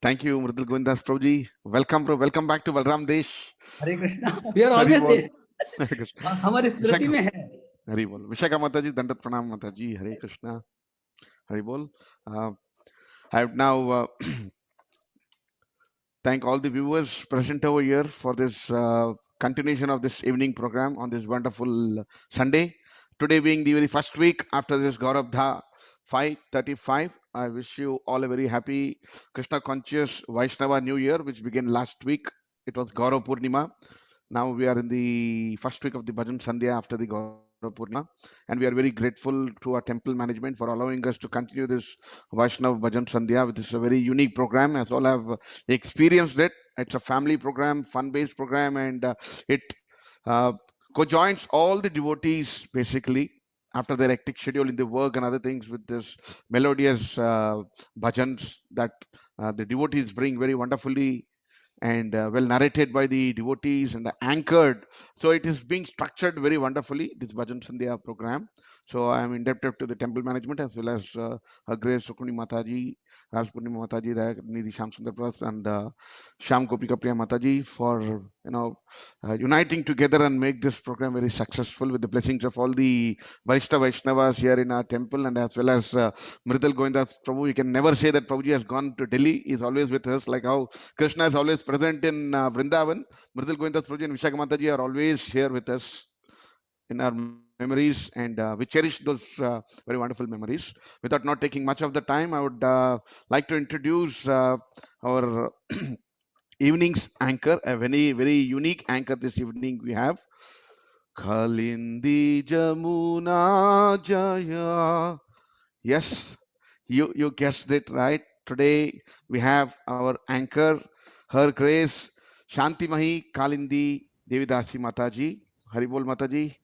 Thank you, Mridul Govindas Prabhuji. Welcome, bro. Welcome back to Balram Desh. Hare Krishna, we are Hari always bol. There, Hare Krishna. हमारी स्मृति Vishaka. में है. Hari bol. Vishaka Mataji, Dandat Pranam Mataji. Hare Krishna. Hari bol. I have now thank all the viewers present over here for this continuation of this evening program on this wonderful Sunday. Today being the very first week after this Gaurabdha 535, I wish you all a very happy Krishna conscious Vaishnava New Year, which began last week. It was Gaurav Purnima. Now we are in the first week of the Bhajan Sandhya after the Gaurav Purnima, and we are very grateful to our temple management for allowing us to continue this Vaishnav Bhajan Sandhya, which is a very unique program, as all have experienced it. It's a family program, fun-based program, and it uh, co-joins all the devotees basically after their hectic schedule in the work and other things with this melodious bhajans that the devotees bring very wonderfully and well narrated by the devotees and anchored. So it is being structured very wonderfully, this Bhajan Sandhya program. So I am indebted to the temple management as well as Her Grace Sukuni Mataji, Rajpurni Mataji, Nidhi Sham Sundar Pras, and Sham Gopika Priya Mataji for uniting together and make this program very successful with the blessings of all the Vaishnavas here in our temple and as well as Mridal Govindas Prabhu. You can never say that Prabhuji has gone to Delhi. He is always with us, like how Krishna is always present in Vrindavan. Mridal Govindas Prabhuji and Vishaka Mataji are always here with us in our memories, and we cherish those very wonderful memories. Without not taking much of the time, I would like to introduce our evening's anchor, a very, very unique anchor this evening we have. Kalindi Jamuna Jaya. Yes, you guessed it right. Today we have our anchor, Her Grace Shantimahi Kalindi Devidasi Mataji. Haribol Mataji.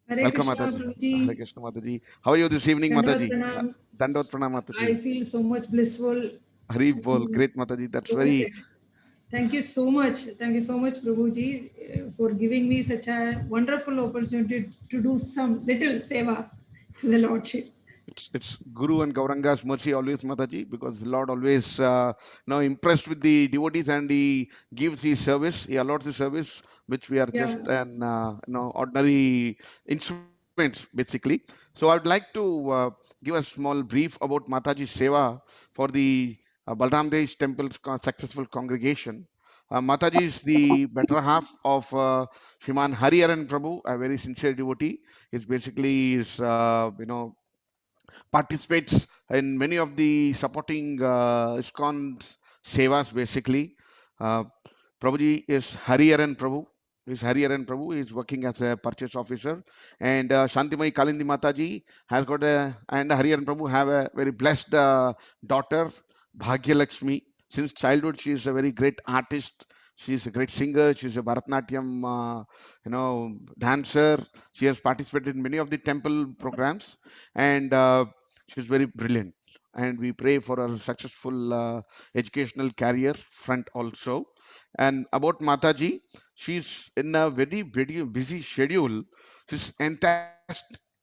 Hare Welcome Krishna, Mataji. Hare Prabhuji. Krishna Mataji. How are you this evening, Dandavat Mataji? Pranam. Dandot Pranam I Mataji. feel so much blissful. Haribol. Great Mataji. That's So much. very Thank you so much. Thank you so much, Prabhuji, for giving me such a wonderful opportunity to do some little seva to the Lordship. it's Guru and Gauranga's mercy always, Mataji, because the Lord always impressed with the devotees and he gives his service, he allots his service, which we are Yeah. just an ordinary instruments basically. So I'd like to give a small brief about Mataji's seva for the Balram Desh Temple's successful congregation. Mataji is the better half of Shriman Hariharan Prabhu, a very sincere devotee. He's basically is participates in many of the supporting ISKCON sevas basically. Uh, Prabhuji is Hariharan Prabhu. Is Hariharan Prabhu is working as a purchase officer, and Shantimai Kalindi Mataji has got and Hariharan Prabhu have a very blessed daughter, Bhagya Lakshmi. Since childhood, she is a very great artist. She is a great singer. She is a Bharatnatyam, dancer. She has participated in many of the temple programs, and she's very brilliant. And we pray for her successful educational career front also. And about Mataji, she's in a very, very busy schedule. She's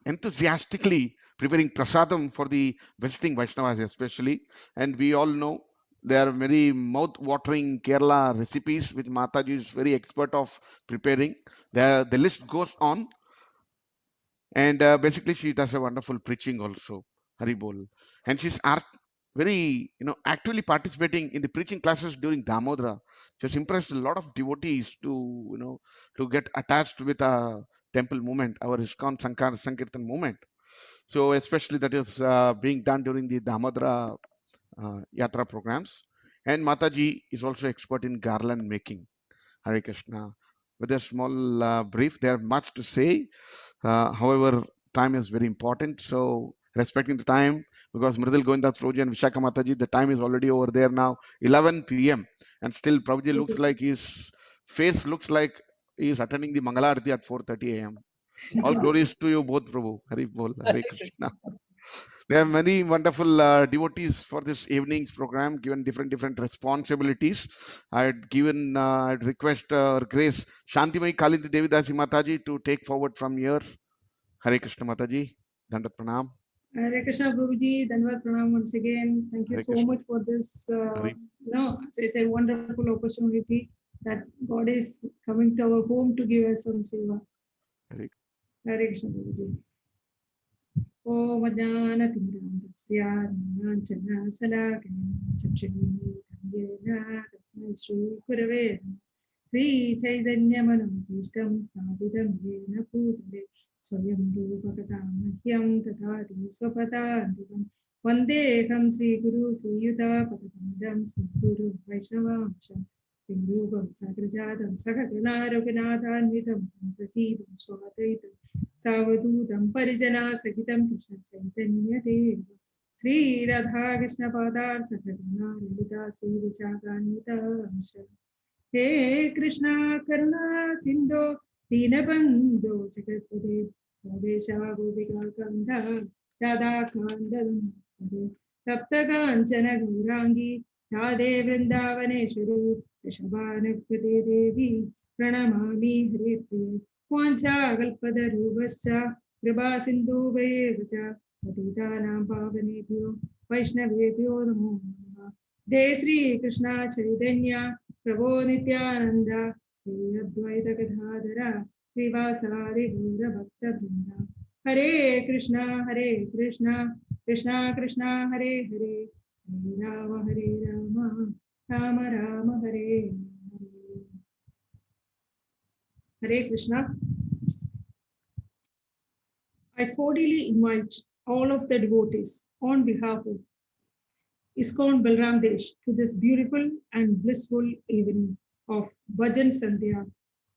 enthusiastically preparing prasadam for the visiting Vaishnavas, especially. And we all know there are very mouth-watering Kerala recipes which Mataji is very expert of preparing. The list goes on, and basically she does a wonderful preaching also, Haribol, and she's very actively participating in the preaching classes during Damodara. She's impressed a lot of devotees to to get attached with a temple movement, our ISKCON Sankirtan movement. So especially that is being done during the Damodara Yatra programs. And Mataji is also expert in garland making. Hare Krishna. With a small brief, there much to say. However, time is very important. So respecting the time, because Mridal Govindas Prabhuji and Vishaka Mataji, the time is already over there now, 11 p.m. And still Prabhuji looks like his face looks like he is attending the Mangalarti at 4:30 a.m. All glories to you both, Prabhu. Hari Bol, Hare Krishna. There are many wonderful devotees for this evening's program, given different responsibilities. I'd request Grace Shantimai Kalindi Devidasi Mataji to take forward from here. Hare Krishna Mataji, Dandat Pranam. Hare Krishna Prabhuji, Dhanwad Pranam once again. Thank you Hare so Krishna. much for this, Hare- it's a wonderful opportunity that God is coming to our home to give us some seva. Hare- Hare Krishna Prabhuji. Om Ajnanatimidandasya Jnananjana Salakaya Chakshurmilitam Tasmai Shri Gurave Namaः. Sri Chaitanya Manavishtam Sthapitam Yena Bhutale Swayam Rupakatam Mahyam Tatati Swapadantikam Vandeham Sri Guru Sri Yuta Padapadam Sri Guru Vaishnavamsha Sindhupam Sagrajatam Sakagana Raghunathanvitam Sajivam Swadaitam Savadutam Parijana Sagitam Krishna Chaitanya Deva Sri Radha Krishna Padar Sakagana Lalita Sri Vichakanita Amsha He Krishna Karuna Sindhu Dinabandhu Jagatpade Bhavesha Gopika Kanda Radha Kanda Namaste Tapta Kanchana Gaurangi Radhe Vrindavaneshwari Rishabhanapade Devi Pranamami Hare Priye Vancha Kalpada Rubascha Kripa Sindhu Vayevacha Patitanam Pavanebhyo Vaishnavebhyo Namo Namaha Jai Sri Krishna Chaitanya Prabhu Nityananda, Sri Advaita Gadadhara, Srivasari Gaura Bhakta Vrinda. Hare Krishna, Krishna Krishna, Hare Hare, Hare Rama, Rama Rama, Hare Hare. Hare Krishna. I cordially invite all of the devotees on behalf of ISKCON Balram Desh to this beautiful and blissful evening of Bhajan Sandhya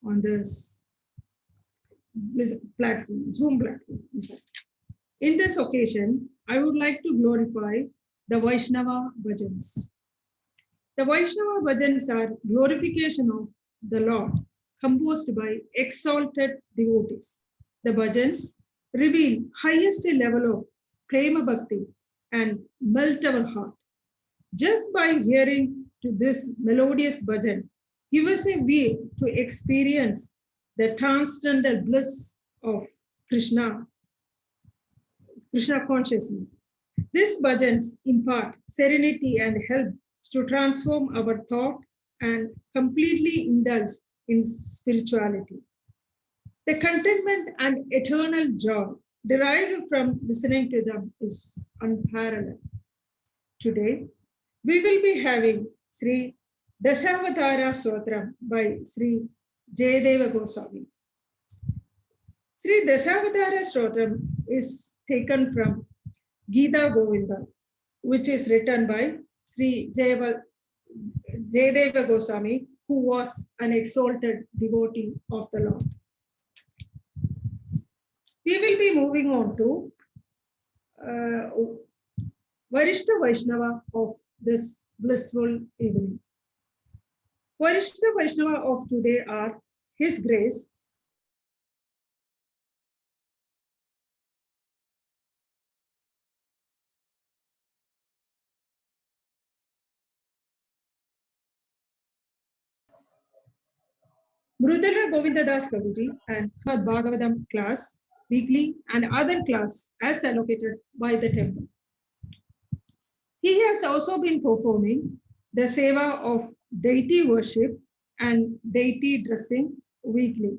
on this platform, Zoom platform. In this occasion, I would like to glorify the Vaishnava Bhajans. The Vaishnava Bhajans are glorification of the Lord, composed by exalted devotees. The Bhajans reveal highest level of prema bhakti and melt our heart. Just by hearing to this melodious bhajan, give us a way to experience the transcendental bliss of Krishna consciousness. These bhajans impart serenity and help to transform our thought and completely indulge in spirituality. The contentment and eternal joy derived from listening to them is unparalleled. Today, we will be having Sri Dashavatara Stotram by Sri Jayadeva Goswami. Sri Dashavatara Stotram is taken from Gita Govinda, which is written by Sri Jayadeva Goswami, who was an exalted devotee of the Lord. We will be moving on to Varishta Vaishnava of this blissful evening. Varishta Vaishnava of today are His Grace Mrudala Govindadas Prabhuji and Srimad Bhagavatam class, weekly and other class as allocated by the temple. He has also been performing the seva of deity worship and deity dressing weekly.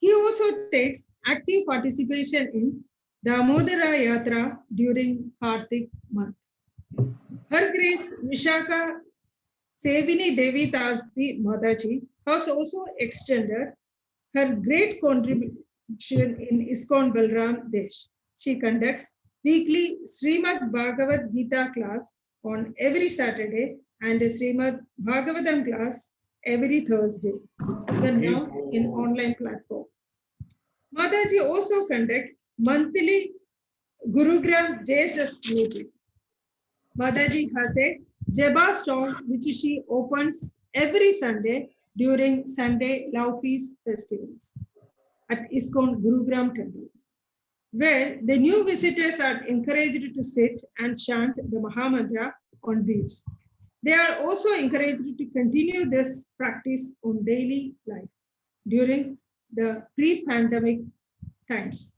He also takes active participation in Damodara Yatra during Kartik month. Her Grace Vishaka Sevini Devi Tasdi Mataji has also extended her great contribution in ISKCON Balram Desh. She conducts weekly Srimad Bhagavad Gita class on every Saturday and a Srimad Bhagavatam class every Thursday, even now in online platform. Mataji also conduct monthly Gurugram JSS meeting. Mataji has a Jeba stall which she opens every Sunday during Sunday Love Feast festivals at ISKCON Gurugram Temple, where the new visitors are encouraged to sit and chant the Mahamantra on beach. They are also encouraged to continue this practice on daily life during the pre-pandemic times.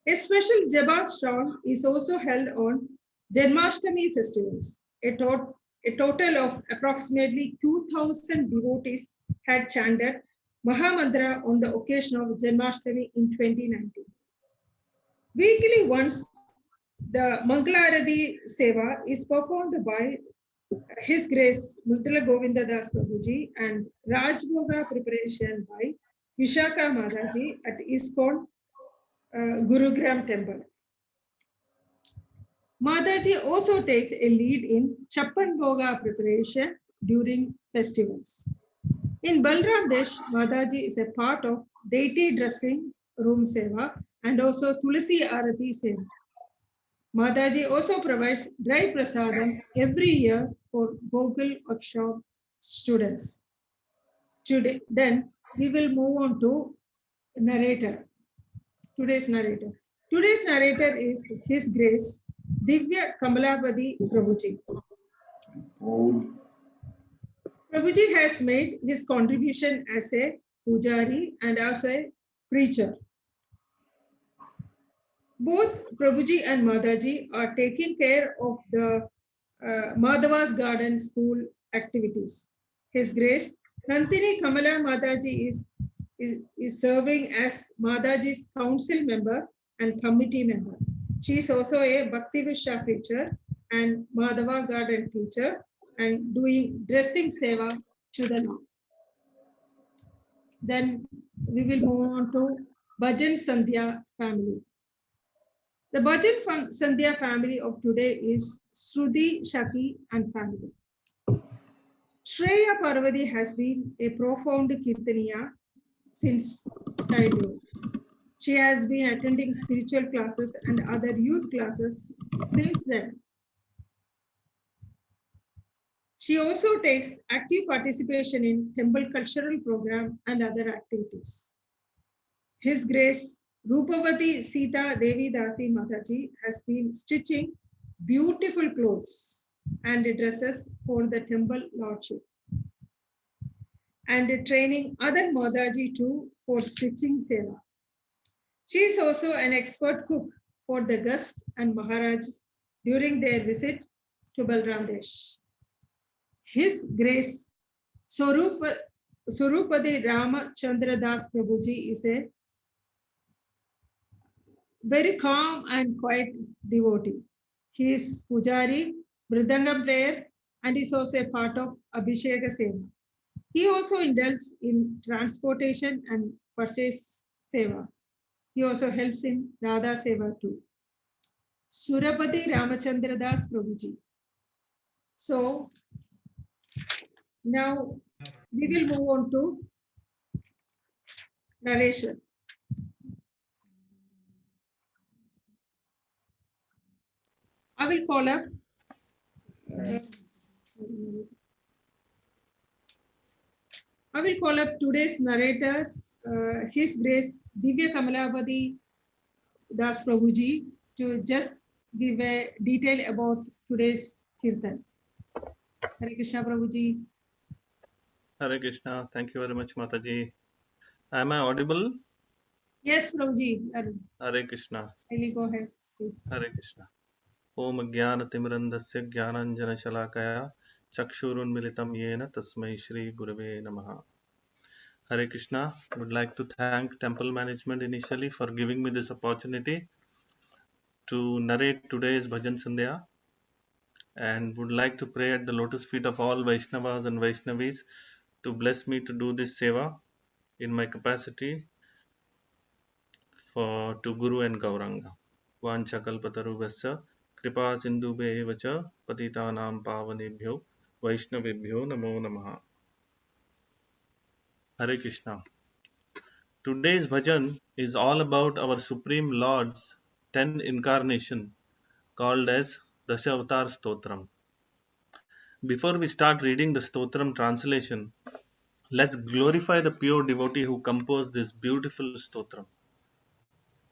A special Jabal stall is also held on Janmashtami festivals. A total of approximately 2,000 devotees had chanted Mahamantra on the occasion of Janmashtami in 2019. Weekly once, the Mangalaradi Seva is performed by His Grace Murtala Govinda Das Prabhuji and Rajbhoga preparation by Vishaka Mataji at ISKCON Gurugram Temple. Mataji also takes a lead in Chappan Bhoga preparation during festivals. In Balram Desh, Mataji is a part of deity dressing room seva and also Tulasi Arati seva. Mataji also provides dry prasadam every year for Gokul workshop students. Today, then we will move on to narrator. Today's narrator. Today's narrator is His Grace Divya Kamalapati Prabhuji. Prabhuji has made his contribution as a pujari and as a preacher. Both Prabhuji and Mataji are taking care of the Madhava's Garden School activities. His Grace Nantini Kamala Mataji is serving as Mataji's council member and committee member. She is also a Bhakti Visha teacher and Madhava Garden teacher and doing dressing seva to the Lord. Then we will move on to Bhajan Sandhya family. The Bhajan Sandhya family of today is Shruti, Shaki and family. Shreya Parvati has been a profound Kirtaniya since childhood. She has been attending spiritual classes and other youth classes since then. She also takes active participation in temple cultural program and other activities. His Grace Rupavati Sita Devi Dasi Mataji has been stitching beautiful clothes and dresses for the temple lordship and training other Mataji too for stitching seva. She is also an expert cook for the guests and Maharajas during their visit to Balram Desh. His Grace Swarupadi Ramachandra Das Prabhuji is a very calm and quiet devotee. He is Pujari, Mridangam player, and is also a part of Abhisheka Seva. He also indulges in transportation and purchase Seva. He also helps in Radha Seva too. Surapati Ramachandra Das Prabhuji. So now we will move on to narration. I will call up today's narrator, His Grace Divya Kamalapati Das Prabhuji, to just give a detail about today's Kirtan. Hare Krishna Prabhuji. Hare Krishna. Thank you very much, Mataji. Am I audible? Yes, Prabhuji. Hare Krishna. Really go ahead, please. Hare Krishna. Om Jnana-timirandasya Jnananjana-shalakaya Chakshurunmilitam Yena Tasmai Shri Gurave Namaha. Hare Krishna. Would like to thank temple management initially for giving me this opportunity to narrate today's Bhajan Sandhya, and would like to pray at the lotus feet of all Vaishnavas and Vaishnavis to bless me to do this seva in my capacity to Guru and Gauranga. Vanchakalpatarubhasya kripa sindhubheva cha patitanam pavanebhyo vaishnavebhyo namo namaha. Hare Krishna. Today's bhajan is all about our Supreme Lord's 10 incarnation called as Dashavatar Stotram. Before we start reading the Stotram translation, let's glorify the pure devotee who composed this beautiful Stotram.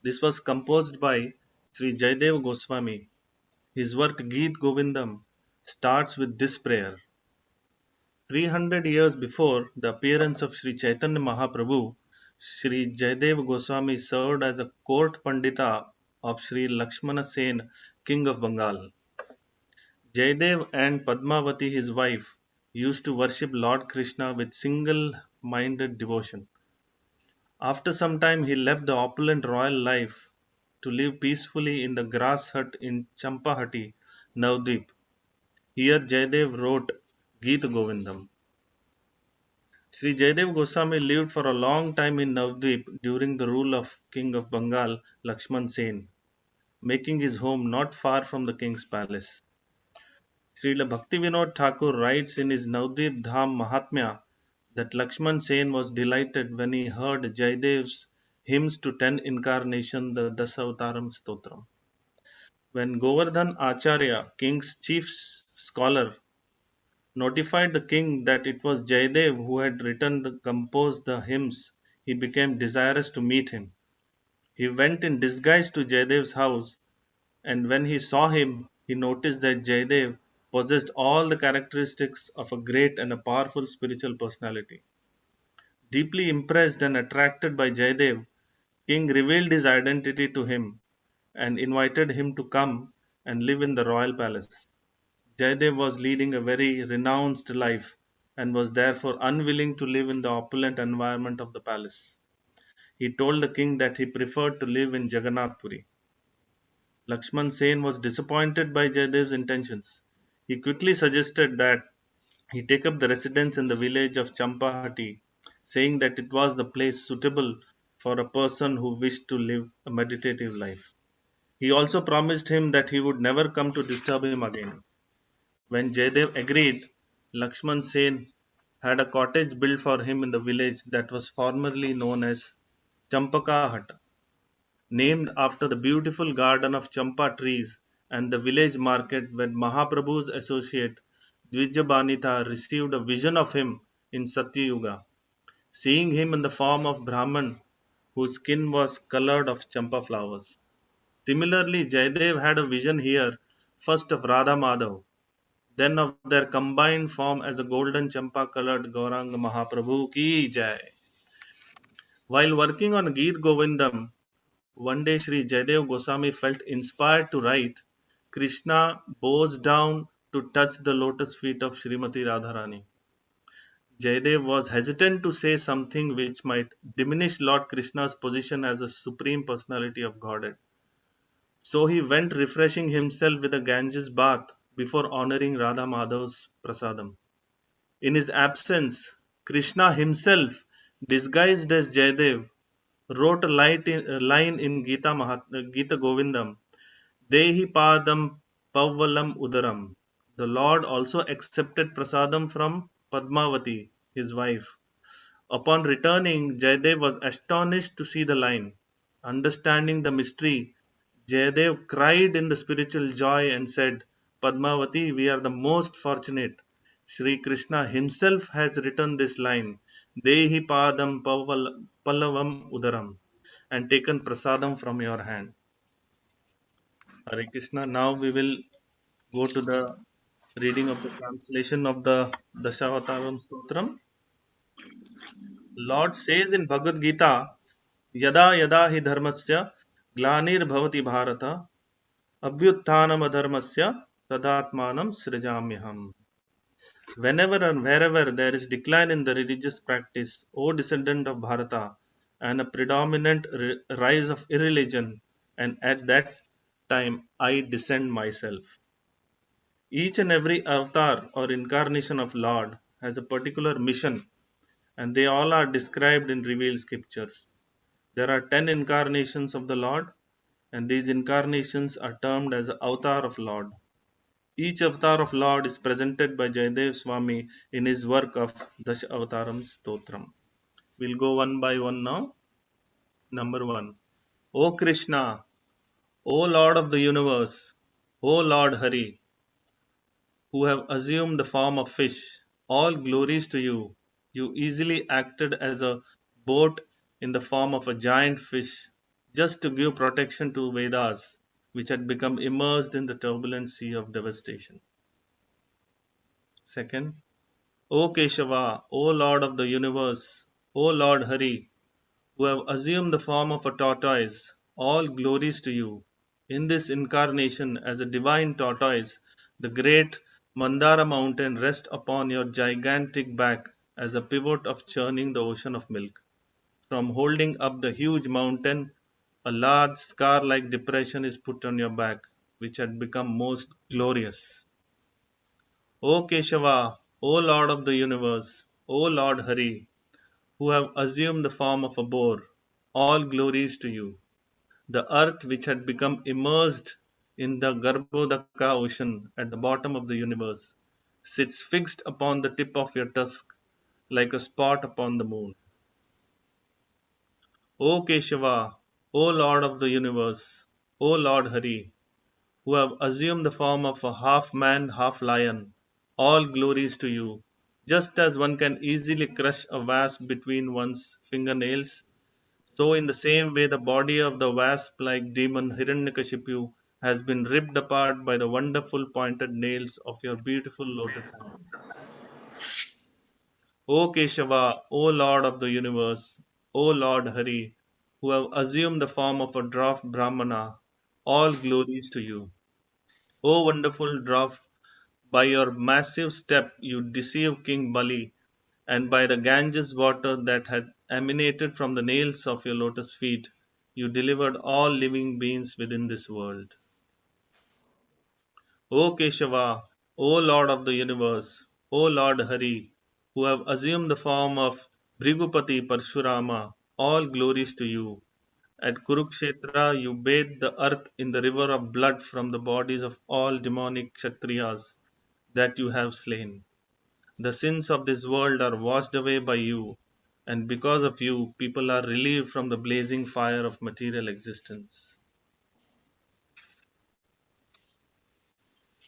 This was composed by Sri Jayadeva Goswami. His work Geet Govindam starts with this prayer. 300 years before the appearance of Sri Chaitanya Mahaprabhu, Sri Jayadeva Goswami served as a court pandita of Sri Lakshmana Sen, King of Bengal. Jayadev and Padmavati, his wife, used to worship Lord Krishna with single minded devotion. After some time, he left the opulent royal life to live peacefully in the grass hut in Champahati, Navdip. Here, Jayadev wrote Geet Govindam. Sri Jayadev Goswami lived for a long time in Navdip during the rule of King of Bengal, Lakshman Sen, making his home not far from the king's palace. Srila Bhaktivinoda Thakur writes in his Navdip Dham Mahatmya that Lakshman Sen was delighted when he heard Jayadev's hymns to 10 incarnation, the Dasavataram Stotram. When Govardhan Acharya, king's chief scholar, notified the king that it was Jayadev who had composed the hymns, he became desirous to meet him. He went in disguise to Jayadev's house, and when he saw him, he noticed that Jayadev possessed all the characteristics of a great and a powerful spiritual personality. Deeply impressed and attracted by Jayadev, king revealed his identity to him and invited him to come and live in the royal palace. Jayadev was leading a very renounced life and was therefore unwilling to live in the opulent environment of the palace. He told the king that he preferred to live in Jagannath Puri. Lakshman Sen was disappointed by Jayadev's intentions. He quickly suggested that he take up the residence in the village of Champahati, saying that it was the place suitable for a person who wished to live a meditative life. He also promised him that he would never come to disturb him again. When Jayadev agreed, Lakshman Sen had a cottage built for him in the village that was formerly known as Champaka Hut, named after the beautiful garden of champa trees and the village market when Mahaprabhu's associate Dvijabanitha received a vision of him in Satyuga, seeing him in the form of Brahman whose skin was colored of champa flowers. Similarly, Jayadev had a vision here, first of Radha Madhav, then of their combined form as a golden champa colored Gauranga Mahaprabhu ki jai. While working on Geet Govindam, one day Sri Jayadev Goswami felt inspired to write, Krishna bows down to touch the lotus feet of Srimati Radharani. Jayadev was hesitant to say something which might diminish Lord Krishna's position as a supreme personality of Godhead. So he went refreshing himself with a Ganges bath before honoring Radha Madhav's prasadam. In his absence, Krishna himself, disguised as Jayadev, wrote a line in Gita Govindam, Dehi Padam Pavvalam Udaram. The Lord also accepted prasadam from Padmavati, his wife. Upon returning, Jayadev was astonished to see the line. Understanding the mystery, Jayadev cried in the spiritual joy and said, Padmavati, we are the most fortunate. Sri Krishna himself has written this line, Dehi Padam Pallavam Udaram, and taken prasadam from your hand. Hare Krishna. Now we will go to the reading of the translation of the Dashavataram Stotram. Lord says in Bhagavad Gita, Yada yada hi dharmasya glanir bhavati bharata abhyuttanam adharmasya tadatmanam srijamyaham. Whenever and wherever there is decline in the religious practice, O descendant of Bharata, and a predominant rise of irreligion, and at that time I descend myself. Each and every avatar or incarnation of Lord has a particular mission, and they all are described in revealed scriptures. There are 10 incarnations of the Lord, and these incarnations are termed as the avatar of Lord. Each avatar of Lord is presented by Jayadev Swami in his work of Dash Avataram Stotram. We'll go one by one now. Number 1. O Krishna, O Lord of the universe, O Lord Hari, who have assumed the form of fish, all glories to you. You easily acted as a boat in the form of a giant fish just to give protection to Vedas, which had become immersed in the turbulent sea of devastation. Second, O Keshava, O Lord of the universe, O Lord Hari, who have assumed the form of a tortoise, all glories to you. In this incarnation as a divine tortoise, the great Mandara mountain rests upon your gigantic back as a pivot of churning the ocean of milk. From holding up the huge mountain, a large scar like depression is put on your back, which had become most glorious. O Keshava, O Lord of the universe, O Lord Hari, who have assumed the form of a boar, all glories to you. The earth, which had become immersed in the Garbhodaka ocean at the bottom of the universe, sits fixed upon the tip of your tusk like a spot upon the moon. O Keshava, O Lord of the universe, O Lord Hari, who have assumed the form of a half man, half lion, all glories to you. Just as one can easily crush a wasp between one's fingernails, so in the same way the body of the wasp-like demon Hiranyakashipu has been ripped apart by the wonderful pointed nails of your beautiful lotus hands. O Keshava, O Lord of the universe, O Lord Hari, who have assumed the form of a dwarf Brahmana, all glories to you. O wonderful dwarf, by your massive step you deceived King Bali, and by the Ganges water that had emanated from the nails of your lotus feet, you delivered all living beings within this world. O Keshava, O Lord of the universe, O Lord Hari, who have assumed the form of Bhrigupati Parshurama, all glories to you. At Kurukshetra, you bathed the earth in the river of blood from the bodies of all demonic Kshatriyas that you have slain. The sins of this world are washed away by you, and because of you, people are relieved from the blazing fire of material existence.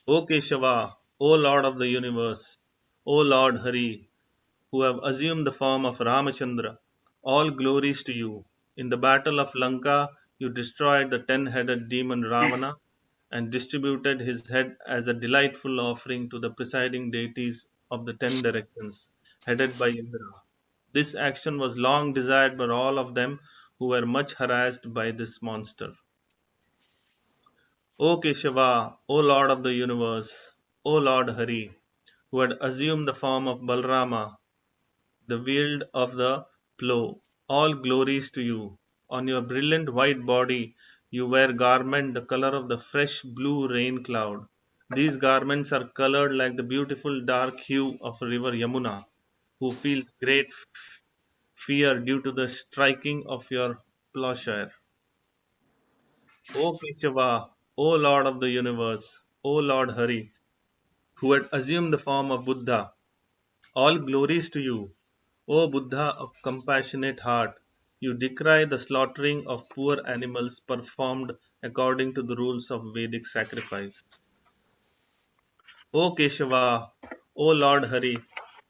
O Keshava, O Lord of the universe, O Lord Hari, who have assumed the form of Ramachandra, all glories to you. In the battle of Lanka, you destroyed the 10-headed demon Ravana and distributed his head as a delightful offering to the presiding deities of the 10 directions, headed by Indra. This action was long desired by all of them who were much harassed by this monster. O Keshava, O Lord of the universe, O Lord Hari, who had assumed the form of Balrama, the wield of the plough, all glories to you. On your brilliant white body you wear garment the color of the fresh blue rain cloud. These garments are colored like the beautiful dark hue of river Yamuna, who feels great fear due to the striking of your plowshare. O Keshava, O Lord of the universe, O Lord Hari, who had assumed the form of Buddha, all glories to you. O Buddha of compassionate heart, you decry the slaughtering of poor animals performed according to the rules of Vedic sacrifice. O Keshava, O Lord Hari,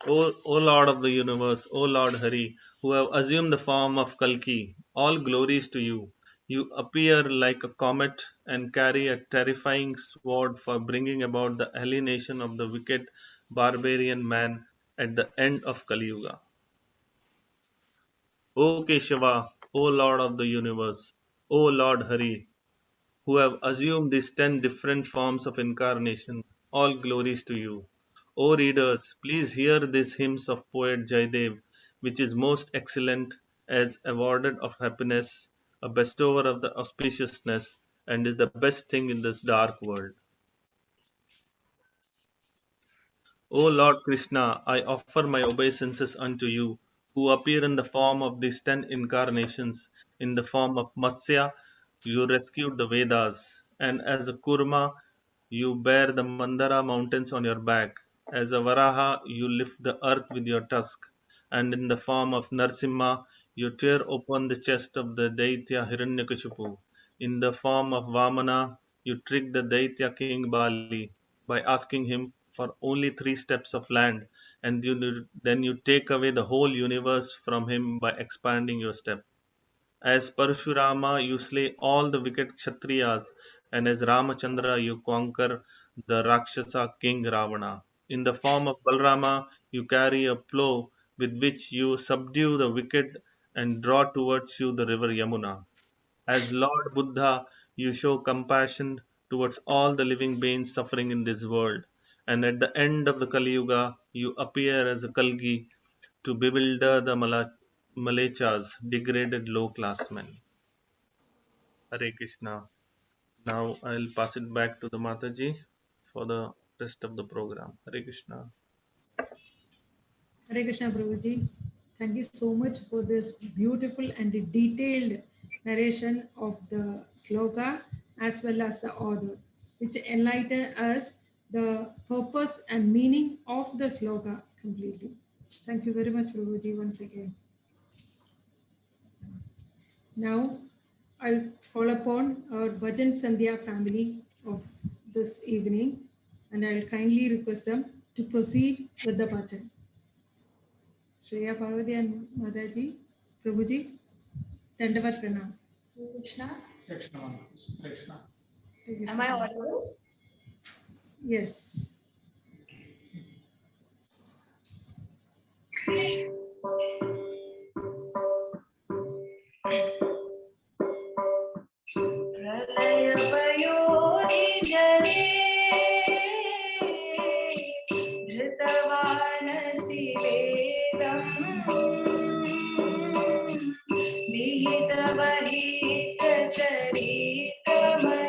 O Lord of the universe, O Lord Hari, who have assumed the form of Kalki, all glories to you. You appear like a comet and carry a terrifying sword for bringing about the alienation of the wicked barbarian man at the end of Kali Yuga. O Keshava, O Lord of the universe, O Lord Hari, who have assumed these 10 different forms of incarnation, all glories to you. O readers, please hear these hymns of poet Jaidev, which is most excellent as awarded of happiness, a bestower of the auspiciousness, and is the best thing in this dark world. O Lord Krishna, I offer my obeisances unto you, who appear in the form of these 10 incarnations. In the form of Matsya, you rescued the Vedas, and as a Kurma, you bear the Mandara mountains on your back. As a Varaha, you lift the earth with your tusk, and in the form of Narsimha, you tear open the chest of the Daitya Hiranyakashipu. In the form of Vamana, you trick the Daitya king Bali by asking him for only 3 steps of land, and then you take away the whole universe from him by expanding your step. As Parshurama, you slay all the wicked Kshatriyas, and as Ramachandra, you conquer the Rakshasa king Ravana. In the form of Balrama, you carry a plough with which you subdue the wicked and draw towards you the river Yamuna. As Lord Buddha, You show compassion towards all the living beings suffering in this world. And at the end of the Kali Yuga, you appear as a Kalgi to bewilder the Malechas, degraded low class men. Hare Krishna. Now I'll pass it back to the Mataji for the rest of the program. Hare Krishna. Hare Krishna, Prabhuji. Thank you so much for this beautiful and detailed narration of the sloka as well as the author, which enlighten us the purpose and meaning of the sloka completely. Thank you very much, Prabhuji, once again. Now, I'll call upon our Bhajan Sandhya family of this evening, and I'll kindly request them to proceed with the bhajan. Shreya Parvati and Mataji, Prabhuji, Dandavat Pranam. Krishna. Krishna. Krishna. Am I audible? Yes. प्रलयवयोनिजने धृतवानसि वेदम्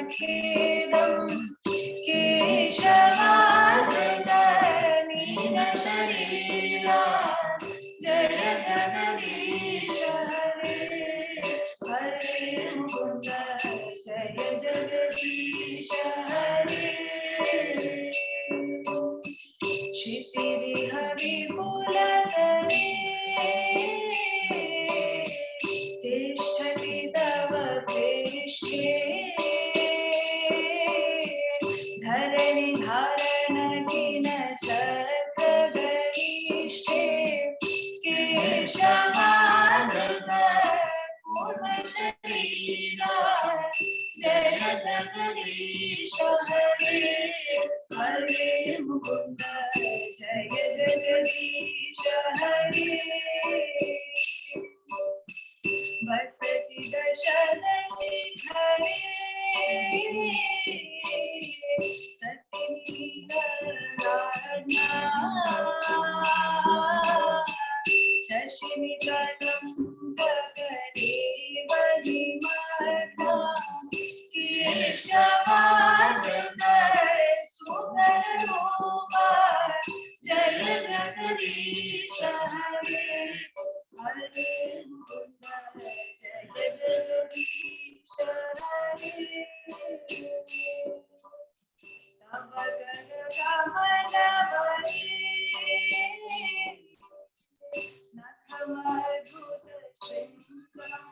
निहितवहितचरितमखेदम् केशवार्धनीनशरीरा जय जगदीश हरे मुकुन्द जय जगदीश हरे क्षितिरिह विपुलतरे तिष्ठति तव पृष्ठे धरणि धारण किन चक्रगरिष्ठे केशवार्धन पूर्णशरीरा जय जगदीश हरे हरे मुकुन्द जय जगदीश हरे वसति दशदशि हरे शशिनिकरं गगने केशवार्धन सुंदरोमा जय जगदीश हरे हरे मुकुन्द जय जगदीश हरे तव गगनगमनवरे नखमद्भुत शृङ्गम्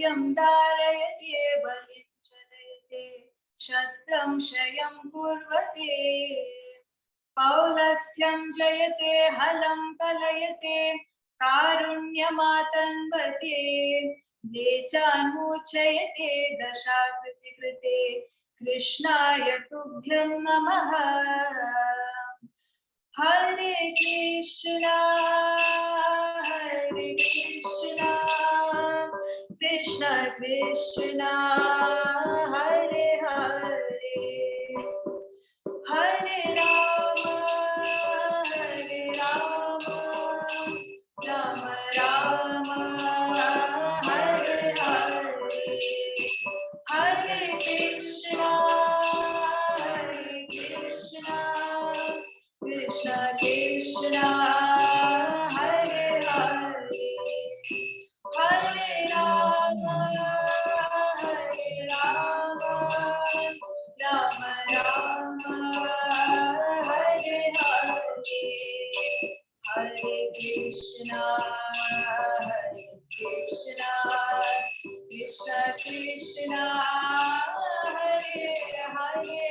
सत्यं धारयते बलिं चलयते शत्रं क्षयं कुर्वते पौलस्त्यं जयते हलं कलयते कारुण्यमातन्वते नेचान्मोचयते दशाकृतिकृते कृष्णाय तुभ्यं नमः हरे कृष्णा कृष्ण कृष्ण हरे हरे हरे राम राम राम हरे हरे हरे कृष्णा कृष्ण कृष्ण हरे हरे हरे राम राम राम हरे हरे हरे कृष्णा कृष्ण कृष्ण हरे हरे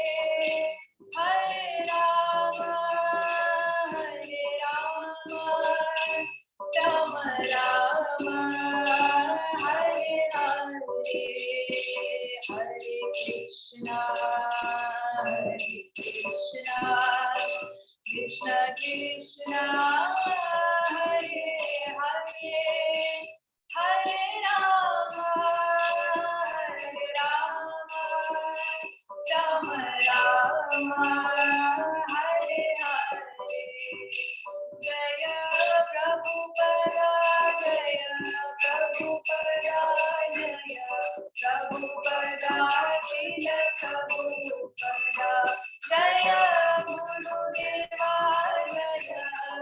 हरे राम राम राम हरे हरे हरे कृष्णा कृष्ण कृष्ण हरे हरे हरे राम राम राम हरे हरे जय प्रभुपदा जय प्रभुपदा जय प्रभुपदा शील प्रभुपदा जय गुरुदेवा जय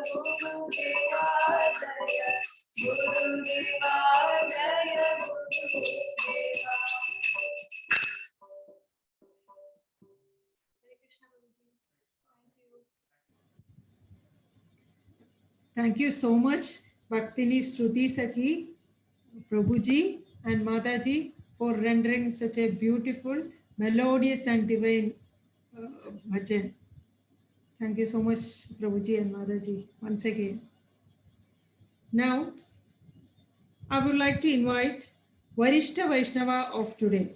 गुरुदेवा जय गुरुदेवा जय गुरुदेवा Thank you so much, Bhaktini Shruti Sakhi, Prabhuji and Mataji for rendering such a beautiful, melodious and divine bhajan. Thank you so much, Prabhuji and Mataji, once again. Now, I would like to invite Varishta Vaishnava of today,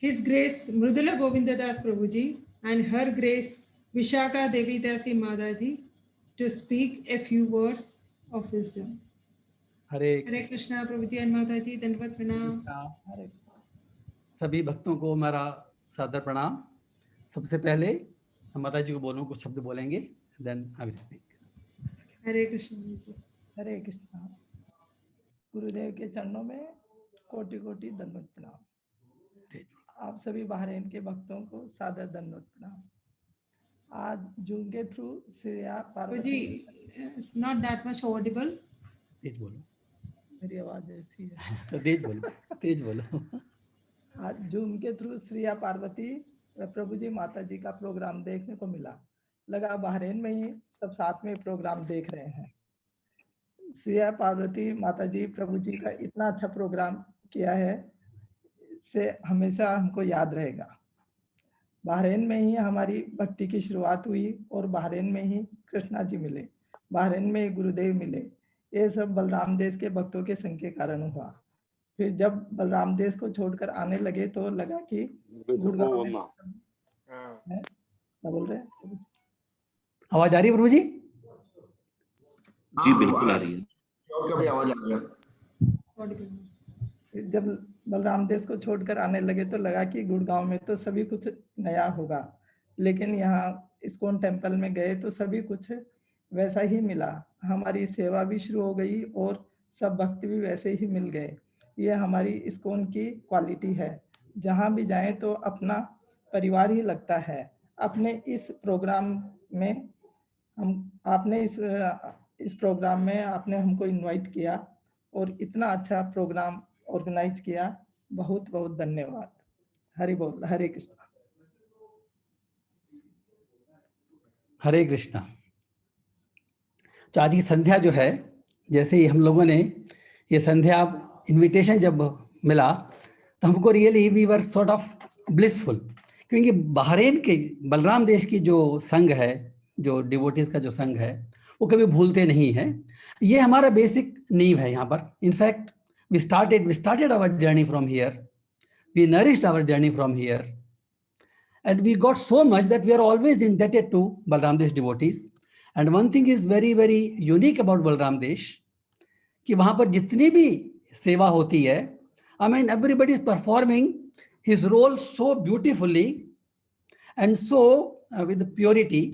His Grace Mridula Govindadas Prabhuji and Her Grace Vishaka Devi Dasi Mataji to speak a few words of wisdom. Hare Hare Krishna Prabhuji and माता जी दंडवत प्रणाम। हरे सभी भक्तों को मेरा सादर प्रणाम। सबसे पहले हम माता जी को बोलूं, कुछ शब्द बोलेंगे, देन आई विल स्पीक। हरे कृष्ण जी। हरे कृष्णा। गुरुदेव के चरणों में कोटि कोटि दंडवत प्रणाम। आप सभी बहरीन के भक्तों को सादर दंडवत प्रणाम। आज जूम के through Shreya Parvati, it's not that much audible. तेज बोलो, मेरी आवाज ऐसी है तो तेज बोलो, तेज बोलो। आज जूम के थ्रू श्रेया पार्वती व प्रभु जी माता जी का प्रोग्राम देखने को मिला। लगा बहरीन में ही सब साथ में प्रोग्राम देख रहे हैं। श्रेया पार्वती माता जी प्रभु जी का इतना अच्छा प्रोग्राम किया है, से हमेशा हमको याद रहेगा। बहरीन में ही हमारी भक्ति की शुरुआत हुई और बहरीन में ही कृष्णा जी मिले, बहरीन में ही गुरुदेव मिले। ये सब बलराम देश के भक्तों के संग के कारण हुआ। फिर जब बलराम देश को छोड़कर आने लगे तो लगा कि गुड़गांव में क्या बोल रहे हैं? आवाज आ रही है प्रभु जी? जी बिल्कुल आ रही है। और कभी आवाज आ गया। फिर जब बलराम देश को छोड़कर आने लगे तो लगा कि गुड़गांव में तो सभी कुछ नया होगा, लेकिन यहाँ इस्कॉन टेम्पल में गए तो सभी कुछ वैसा ही मिला। हमारी सेवा भी शुरू हो गई और सब भक्त भी वैसे ही मिल गए। ये हमारी इस्कॉन की क्वालिटी है। जहाँ भी जाएं तो अपना परिवार ही लगता है। अपने इस प्रोग्राम में आपने इस प्रोग्राम में आपने हमको इनवाइट किया और इतना अच्छा प्रोग्राम ऑर्गेनाइज किया। बहुत बहुत धन्यवाद। हरि बोल। हरे कृष्णा। हरे कृष्णा। तो आज की संध्या जो है, जैसे ही हम लोगों ने ये संध्या इनविटेशन जब मिला तो हमको really we were sort of blissful, क्योंकि बहरीन के बलराम देश की जो संघ है, जो डिवोटीज का जो संघ है, वो कभी भूलते नहीं है। ये हमारा बेसिक नींव है यहाँ पर। In fact we started our journey from here, we nourished our journey from here, and we got so much that we are always indebted to Balram Desh devotees. And one thing is very very unique about Balram Desh, कि वहाँ पर जितनी भी सेवा होती है, I mean everybody is performing his role so beautifully and so with purity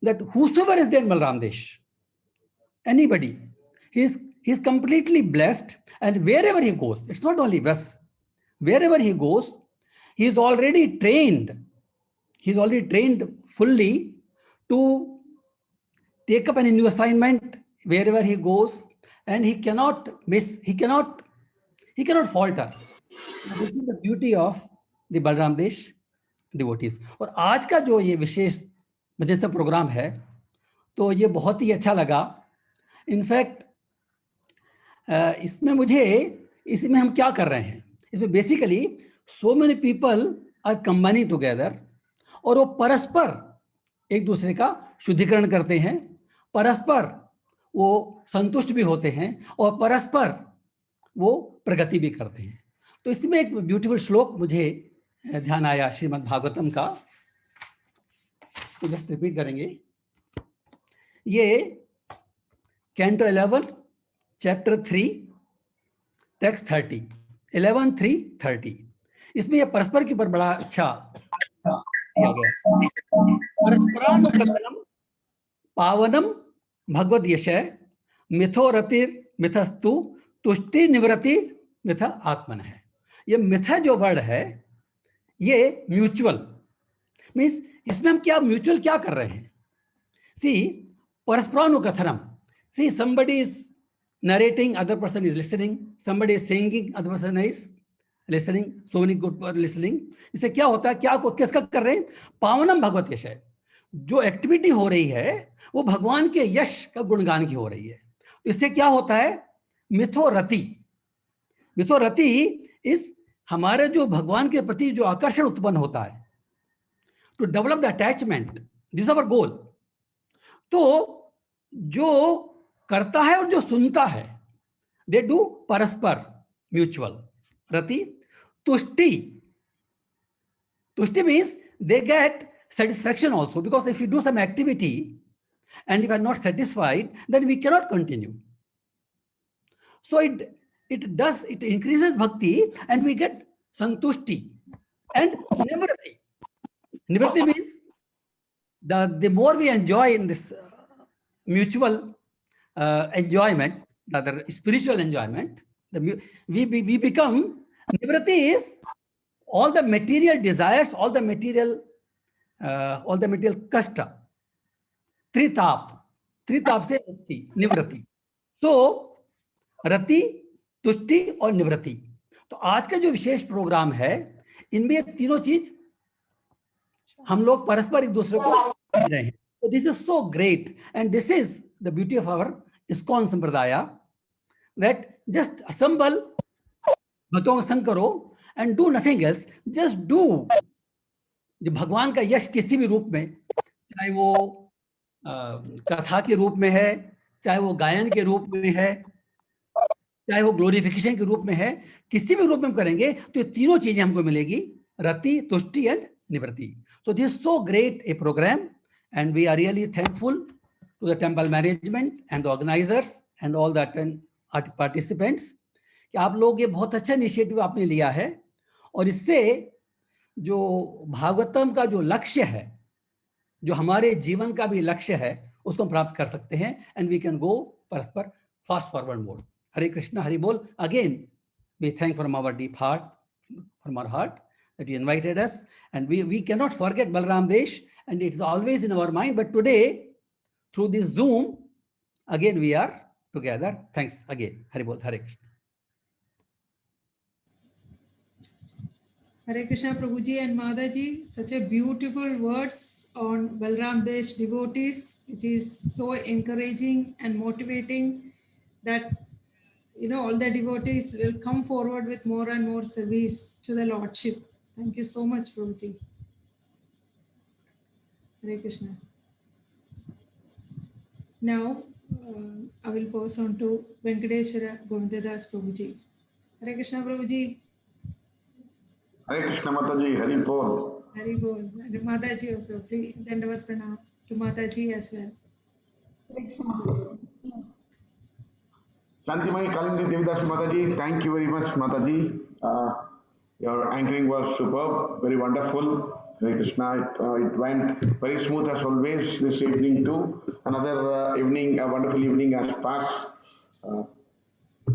that whosoever is there in Balram Desh, anybody, he's completely blessed. And wherever he goes, it's not only West, wherever he goes, he's already trained fully to take up a new assignment wherever he goes, and he cannot miss, he cannot falter. This is the beauty of the Balram Desh devotees. और आज का जो ये विशेष वजह से programme है, तो ये बहुत ही अच्छा लगा। इनफैक्ट इसमें हम क्या कर रहे हैं, इसमें basically so many people are combining together, और वो परस्पर एक दूसरे का शुद्धिकरण करते हैं, परस्पर वो संतुष्ट भी होते हैं और परस्पर वो प्रगति भी करते हैं। तो इसमें एक ब्यूटीफुल श्लोक मुझे ध्यान आया श्रीमद् भागवतम का, तो जस्ट रिपीट करेंगे। ये कैंटो 11 चैप्टर 3 टेक्स्ट 30, 11:3:30, इसमें ये परस्पर के ऊपर बड़ा अच्छा किया गया। परस्परानुकंपनम पावनम भगवद यशय मिथो रतिर मिथस्तु तुष्टि निवृत्ति मिथ आत्मन है। ये मिथ जो वर्ड है, ये म्यूचुअल मीन्स, इसमें हम क्या म्यूचुअल क्या कर रहे हैं? सी परस्परानुकथनम, सी somebody is narrating, other person is listening, somebody is singing, other person is listening, so many good people listening। इससे क्या होता है, क्या किसका कर रहे हैं? पावनम भगवत यश है, जो एक्टिविटी हो रही है वो भगवान के यश का गुणगान की हो रही है। इससे क्या होता है? मिथो रति, मिथो रति इस हमारे जो भगवान के प्रति जो आकर्षण उत्पन्न होता है, to develop the attachment, this our goal. तो जो करता है और जो सुनता है, दे डू परस्पर म्यूचुअल रति। तुष्टि, तुष्टि means they get satisfaction also, because if you do some activity and if you are not satisfied, then we cannot continue. So it increases bhakti and we get santushti and nivrati. Nivrati means the more we enjoy in this mutual enjoyment, rather spiritual enjoyment, we become, nivrati is all the material desires, all the material kashta, त्रिताप से मुक्ति, निवृत्ति। तो रति, तुष्टि और निवृत्ति। तो आज का जो विशेष प्रोग्राम है, इनमें तीनों चीज हम लोग परस्पर एक दूसरे को दे रहे हैं। तो this is so great and this is the beauty of our ISKCON संप्रदाय, दैट जस्ट असेंबल, भक्तों का संग करो and do nothing else, just do. जो भगवान का यश किसी भी रूप में, चाहे वो कथा के रूप में है, चाहे वो गायन के रूप में है, चाहे वो ग्लोरिफिकेशन के रूप में है, किसी भी रूप में हम करेंगे तो ये तीनों चीजें हमको मिलेगी, रति, तुष्टि एंड निवृत्ति। So this is so great a programme and we are really thankful to the temple management and the organisers and all the participants कि आप लोग ये बहुत अच्छा इनिशिएटिव आपने लिया है। और इससे जो भागवतम का जो लक्ष्य है, जो हमारे जीवन का भी लक्ष्य है, उसको हम प्राप्त कर सकते हैं एंड वी कैन गो परस्पर fast forward mode. Hare Krishna, Hari बोल। Again we thank from our deep heart, from our heart that you invited us, and we cannot forget Balram Desh, and it's always in our mind, but today through this Zoom again we are together. Thanks again. Hare Bol, Hare Krishna. Hare Krishna Prabhuji and Madaji, such a beautiful words on Balram Desh devotees, which is so encouraging and motivating that all the devotees will come forward with more and more service to the Lordship. Thank you so much, Prabhuji. Hare Krishna. Now, I will pass on to Venkateshwara Govindadas Prabhuji. Hare Krishna, Prabhuji. Hare Krishna Mataji, Hari Bol. Hari Bol. And Mataji also. Dandavat Pranam to Mataji as well. Shantimai Kalindi Devidas Mataji, thank you very much, Mataji. Your anchoring was superb, very wonderful. Hare Krishna, it went very smooth as always this evening too. Another evening, a wonderful evening has passed.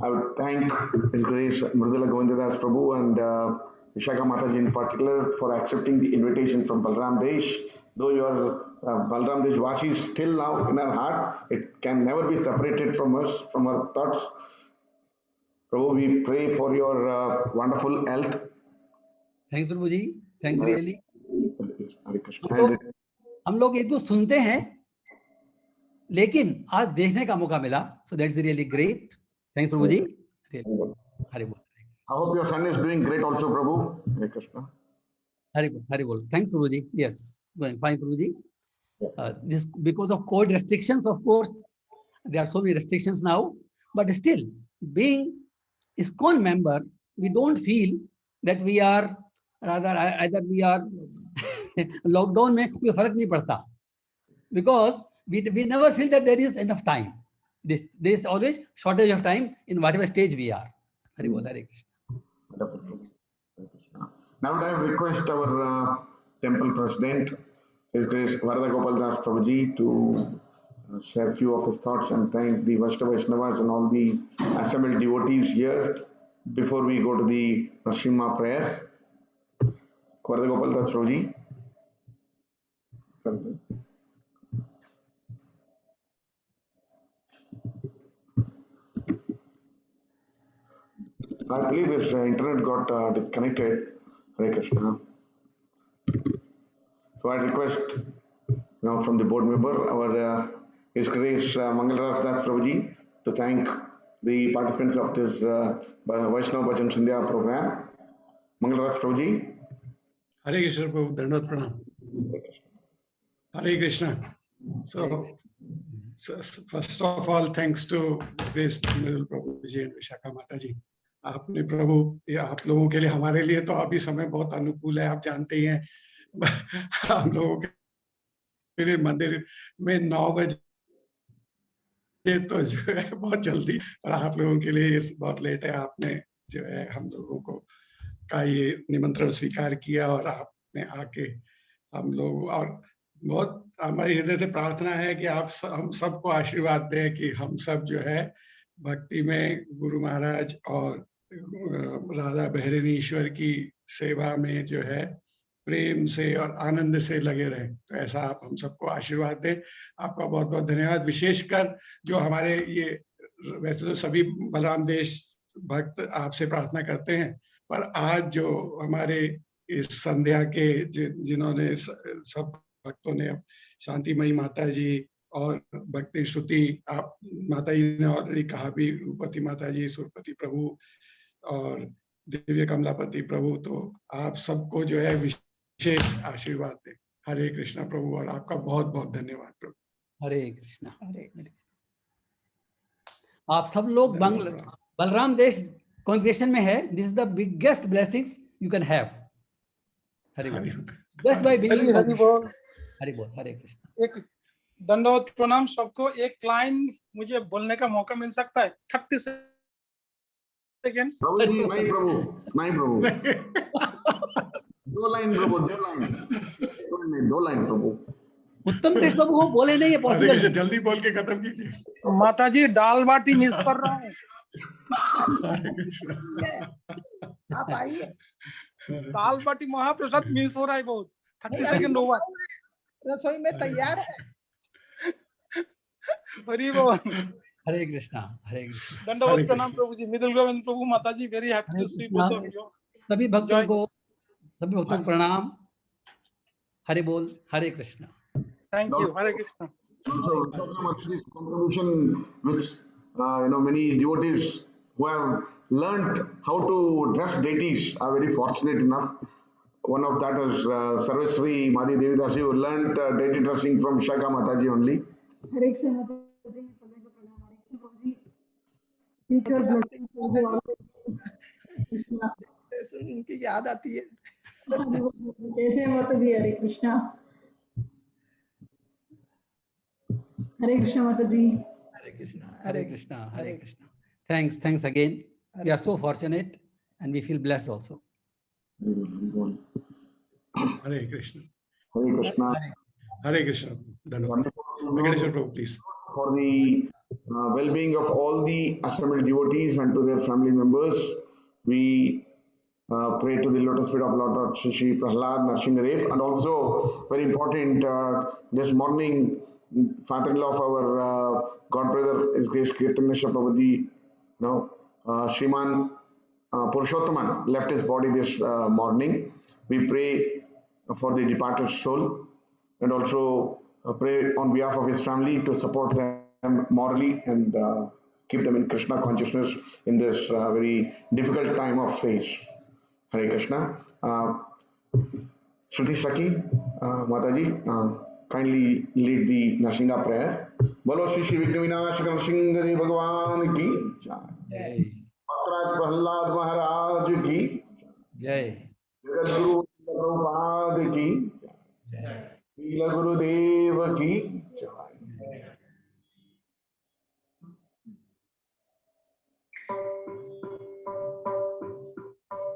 I would thank His Grace Mridula Govindadas Prabhu and Vishaka Mataji in particular for accepting the invitation from Balram Desh. Though your Balram Desh Vashi still now in our heart, it can never be separated from us, from our thoughts. Prabhu, we pray for your wonderful health. Thanks Prabhu ji, thanks really. Hare Krishna. हम लोग एक दो सुनते हैं, लेकिन आज देखने का मौका मिला, so that's really great. Thanks Prabhu जी. हरि बोल. I hope your son is doing great also, Prabhu. Hare Krishna. Hari बोल. Thanks Prabhu ji. Yes, going fine Prabhu ji. This because of COVID restrictions, of course, there are so many restrictions now, but still, being ISKCON member, we don't feel that we are, rather either we are lockdown में कोई फर्क नहीं पड़ता, because we never feel that there is enough time. There is always shortage of time in whatever stage we are. Hari Bol, Hare Krishna. Now I request our temple president, His Grace Varada Gopal Das Prabhuji, to share a few of his thoughts and thank the Vaishnavas and all the assembled devotees here before we go to the Nrsimha prayer. Varada Gopal Das Prabhuji. I believe his internet got disconnected. Hare Krishna. So I request now from the board member, our His Grace Mangalras Das Prabhuji, to thank the participants of this Vaishnava Bhajan Sandhya program. Mangalras Prabhuji. Hare Krishna Prabhu, Dandavat Pranam. Hare Krishna. So first of all, thanks to His Grace Mridula Prabhuji and Vishaka Mataji. आपने प्रभु ये आप लोगों के लिए, हमारे लिए तो अभी समय बहुत अनुकूल है, आप जानते ही हैं. हम लोगों के लिए मंदिर में 9 बजे तो जो है बहुत जल्दी, और आप लोगों के लिए ये बहुत लेट है. आपने जो है हम लोगों को का ये निमंत्रण स्वीकार किया और आपने आके हम लोग, और बहुत हमारे हृदय से प्रार्थना है कि आप हम सबको आशीर्वाद दें कि हम सब जो है भक्ति में गुरु महाराज और राधा बहरनी ईश्वर की सेवा में जो है प्रेम से और आनंद से लगे रहें. तो ऐसा आप हम सबको आशीर्वाद दें. आपका बहुत बहुत धन्यवाद. विशेषकर जो हमारे ये, वैसे तो सभी बलराम देश भक्त आपसे प्रार्थना करते हैं, पर आज जो हमारे इस संध्या के जिन्होंने सब भक्तों ने, शांतिमयी माता जी और भक्ति श्रुति, आप माता जी ने ऑलरेडी कहा भी, रूपति माता जी, सुरपति प्रभु और दिव्य कमलापति प्रभु, तो आप सबको जो है विशेष आशीर्वाद दें. हरे कृष्णा प्रभु, और आपका बहुत बहुत धन्यवाद प्रभु. हरे कृष्णा. आप सब लोग बलराम देश कॉन्ग्रेगेशन में है. This is the biggest blessings you can have. Hari Bol. Just by being. Hari बोल. हरि बोल. हरे कृष्ण. एक दंडवत प्रणाम सबको. एक लाइन मुझे बोलने का मौका मिल सकता है? 30 सेकंड्स. नहीं प्रभु, नहीं प्रभु. 2 लाइन प्रभु, 2 लाइन प्रभु. उत्तम कृष्ण प्रभु को बोले नहीं है पॉसिबल. जल्दी बोल के खत्म कीजिए. माता जी दाल बाटी मिस कर रहा हूँ. आप आइए. दाल बाटी महाप्रसाद मिस हो रहा है बहुत. 30 सेकंड ओवर. रसोई में तैयार है. हरि बोल. हरे कृष्णा. हरे कृष्ण. दंडवत प्रणाम प्रभु जी. Middle Govind Prabhu Mata ji, very happy to see both of you. सभी भक्तों को प्रणाम. Hari Bol. Hare Krishna. Thank you. Hare Krishna. So much contribution which many devotees who have learnt how to dress deities are very fortunate enough. One of that is Sarvasri Madhi Devidasi, who learnt deity dressing from Shaka Mataji only. Hare Krishna Mataji, Prabhuji. Seek your blessings for you all. Krishna. उनकी याद आती है। कैसे हैं माताजी? हरे कृष्णा। हरे कृष्णा माताजी। हरे Krishna. Hare Krishna, Hare Krishna. Thanks again. We are so fortunate and we feel blessed also. Hare Krishna. Hare Krishna. Hare Krishna. Venkateshwar Prabhu, please. For the well-being of all the assembled devotees and to their family members, we pray to the lotus feet of Lord Shri Prahlad Narsinghadev, and also very important this morning, father-in-law of our god brother His Grace Kirtanesha Prabhuji, Shriman Purushottoman left his body this morning. We pray for the departed soul and also pray on behalf of his family to support them morally and keep them in Krishna consciousness in this very difficult time of phase. Hare Krishna. Shruti Saki, Mataji, kindly lead the Narsingha prayer. Bolo Shri Shri Vigna Vinashaka Narsingha Bhagavan ki jai. Bhaktaraj Prahlad Maharaj ki Jai. Jagadguru Prabhupada ki jai. Srila Gurudev ki jai.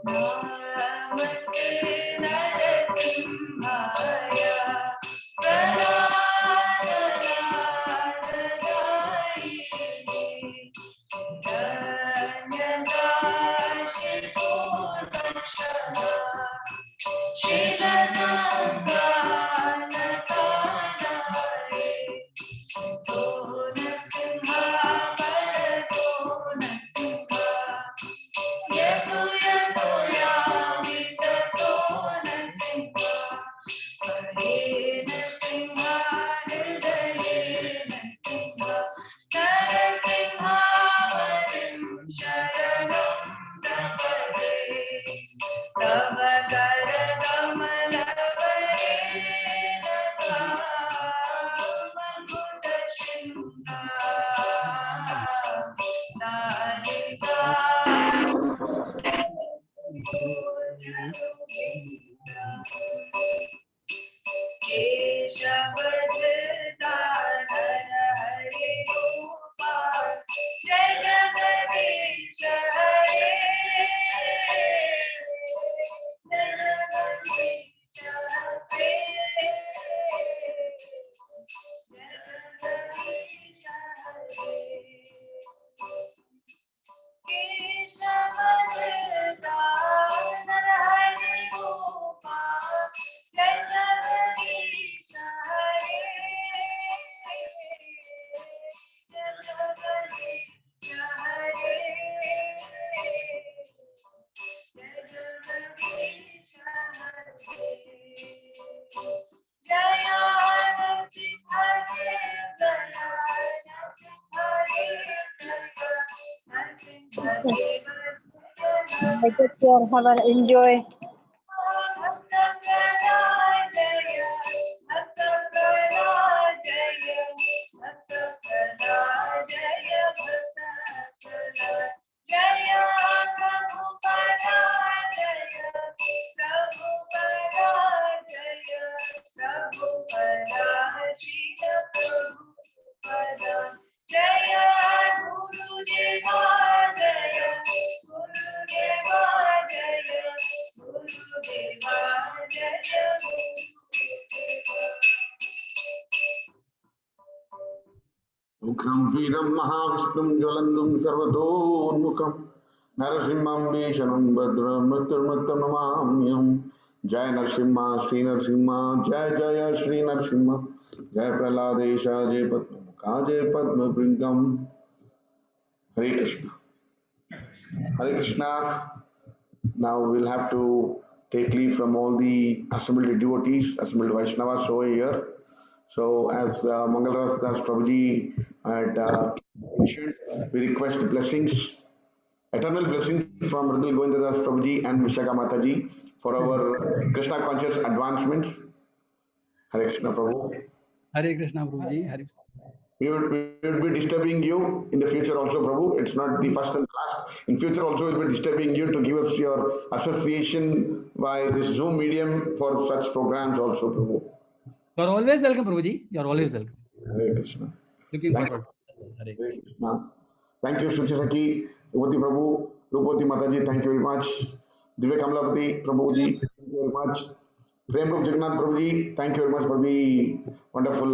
Namaste Narasimhaya Pranadayini Danyadashi Purnashama Shilanandanatanaye Donasimha Paradonasimha Yadu yadu yami tato nasimha Hare nasimha hridaye nasimha Narasimha varim sharanam prapade Tava karadamalavarenaka Manudashimha Narika Keshavadhanara Hare Gopal Jai Jagadish Hare Jai Jagadish Hare Jai Jagadish Hare Keshavadhanara Hare Gopal Jai Jagadish Hare Jai Jagadish Hare Jai Jagadish Hare Jaya Narasimha Dev Jaya Narasimha Dev Jaya Take care. Have an enjoy. Jaya Guru Deva Jaya Guru Deva Jaya Guru Deva Jaya Ukram Veeram Mahavishtum Jwalandum Sarvatoन्मुखं Narasimham Vishanam Bhadram Mrityurmrittam Namamyam. Jai Narasimha, Shri Narasimha, Jai Jaya Shri Narasimha, Jai Prahladesha, Jai Padmamukha, Jai Padma Bringam. Hare Krishna. Hare Krishna. Now we'll have to take leave from all the assembled devotees, assembled Vaishnavas over here. So as Mangalas Das Prabhuji had mentioned, we request blessings eternal blessings from Radil Govindadas Prabhuji and Vishaka Mataji for our Krishna conscious advancements. Hare Krishna Prabhu. Hare Krishna, Prabhuji. Hare We would be disturbing you in the future also, Prabhu. It's not the first and last. In future also, we'll be disturbing you to give us your association by this Zoom medium for such programs also, Prabhu. You're always welcome, Prabhuji. You're always welcome. Hare Krishna. Looking Thank forward. Hare Hare Krishna. Krishna. Thank you, Suchasaki, Rupati Prabhu, Rupati Mataji, thank you very much. Divya Kamalapati Prabhuji, thank you very much. Prem Rup Jagannath Prabhuji, thank you very much for the wonderful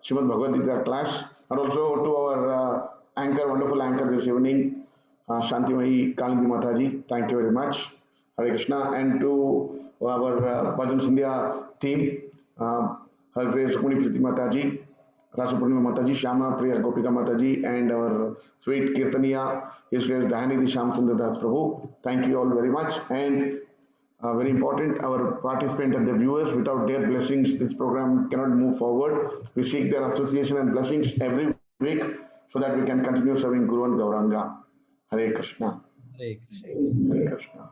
Srimad Bhagavad Gita class. And also to our anchor, wonderful anchor this evening, Shantimayi Kalindi Mataji, thank you very much. Hare Krishna. And to our Bhajan Sandhya team, Her Grace Rukmini Priti Mataji, Rasa Purnima Mataji, Shyama Priya Gopika Mataji, and our sweet Kirtaniya, His Grace Dayanidhi Shyam Sundar Das Prabhu. Thank you all very much. And very important, our participants and the viewers, without their blessings, this program cannot move forward. We seek their association and blessings every week so that we can continue serving Guru and Gauranga. Hare Krishna. Hare Krishna. Hare Krishna.